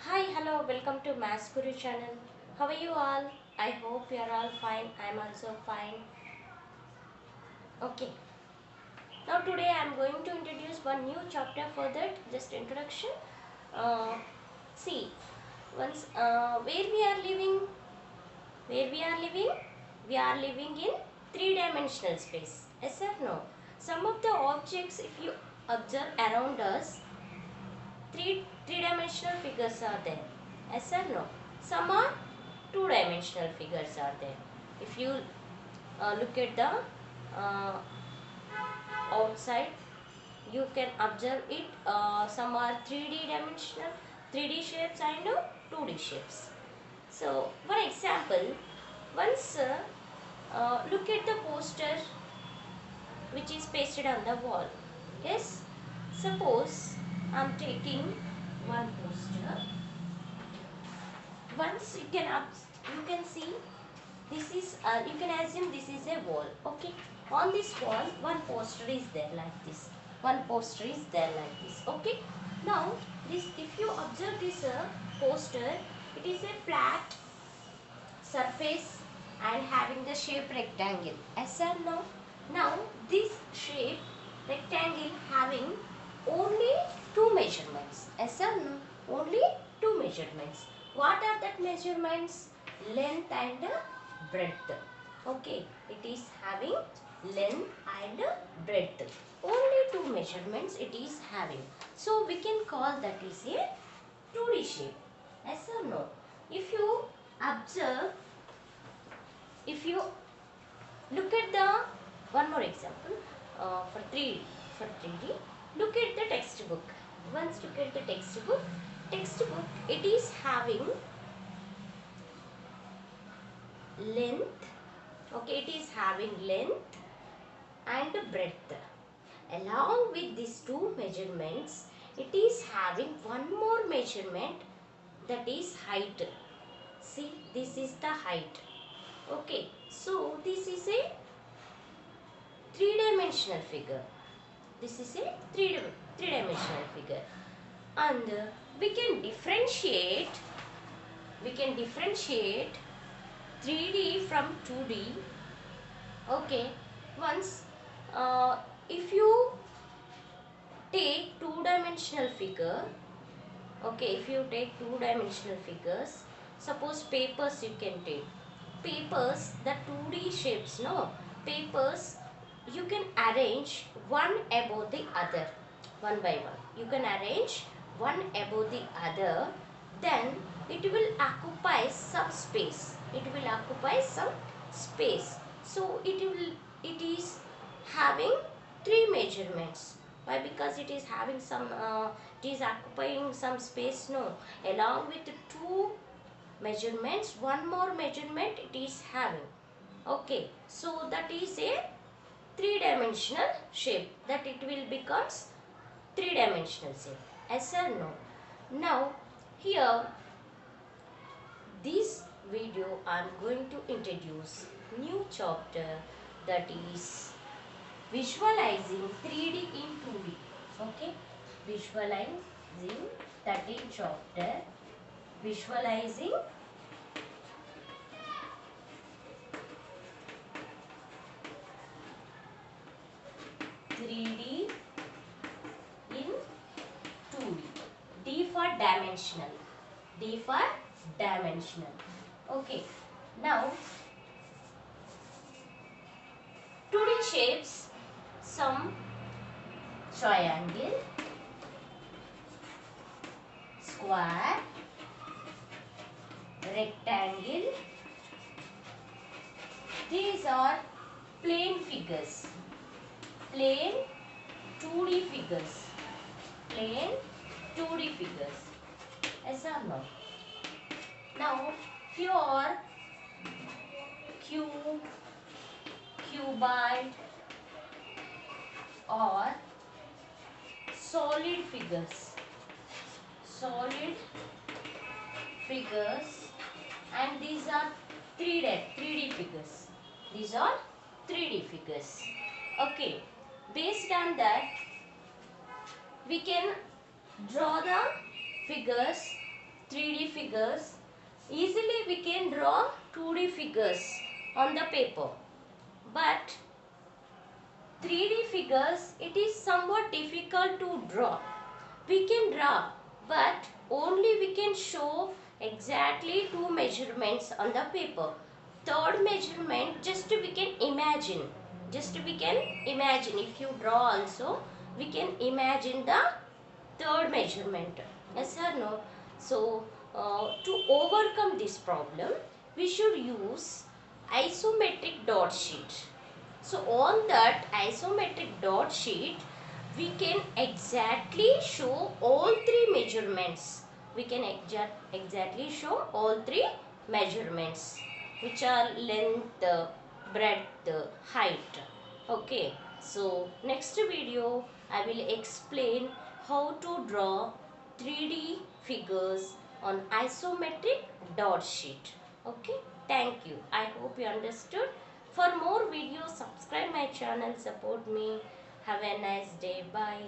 Hi, hello, welcome to Maths Guru channel. How are you all? I hope you are all fine. I am also fine. Okay. Now today I am going to introduce one new chapter for that. Just introduction. Uh, see, once where we are living, we are living in three-dimensional space. Yes or no? Some of the objects, if you observe around us, three-dimensional figures are there. Yes or no? Some are two-dimensional figures are there. If you look at the uh, outside, you can observe it. Some are 3D dimensional, 3D shapes and 2D shapes. So, for example, once look at the poster which is pasted on the wall. Yes, suppose I am taking one poster. Once you can see this is you can assume this is a wall. Okay, on this wall one poster is there like this, one poster is there like this. Okay, now this, if you observe this poster, it is a flat surface and having the shape rectangle. Yes or no? Now this shape rectangle having only two measurements. Yes or no? Only two measurements. What are that measurements? Length and breadth. Okay, it is having length and breadth. Only two measurements it is having. So we can call that is a 2D shape. Yes or no? If you observe, if you look at the one more example for 3D, look at the textbook. Once look at the textbook, it is having length. Okay, it is having length and breadth. Along with these two measurements, it is having one more measurement, that is height. See, this is the height. Okay, so this is a three-dimensional figure. This is a three-dimensional figure, and we can differentiate 3D from 2D. Okay, once if you take two-dimensional figure, okay, if you take two-dimensional figures, suppose papers, you can take papers, the 2D shapes, no, papers you can arrange one above the other, one by one you can arrange one above the other, then it will occupy some space, so it is having three measurements. Why? Because it is having some it is occupying some space, no, along with two measurements, one more measurement it is having. Okay, so that is a three-dimensional shape, that it will becomes three-dimensional shape. Yes or no? Now here this video I am going to introduce new chapter, that is visualizing 3D in 2D. Okay, visualizing 13th chapter, visualizing 3D in 2D. D for dimensional. D for dimensional. Okay. Now 2D shapes, some triangle, square, rectangle. These are plane figures. Plane 2D figures. Plane 2D figures. Yes or no? Now here are cube, cuboid or solid figures. Solid figures, and these are 3D figures. These are 3D figures. Okay. Based on that, we can draw the figures 3D figures, easily we can draw 2D figures on the paper. But 3D figures, it is somewhat difficult to draw. We can draw, but only we can show exactly 2 measurements on the paper. Third measurement, just we can imagine. Just we can imagine. If you draw also, we can imagine the third measurement. Yes or no? So, to overcome this problem, we should use isometric dot sheet. So, on that isometric dot sheet, we can exactly show all 3 measurements. We can exactly show all 3 measurements, which are length, breadth, height. Okay, so next video I will explain how to draw 3D figures on isometric dot sheet. Okay, thank you. I hope you understood. For more videos, subscribe my channel, support me. Have a nice day. Bye.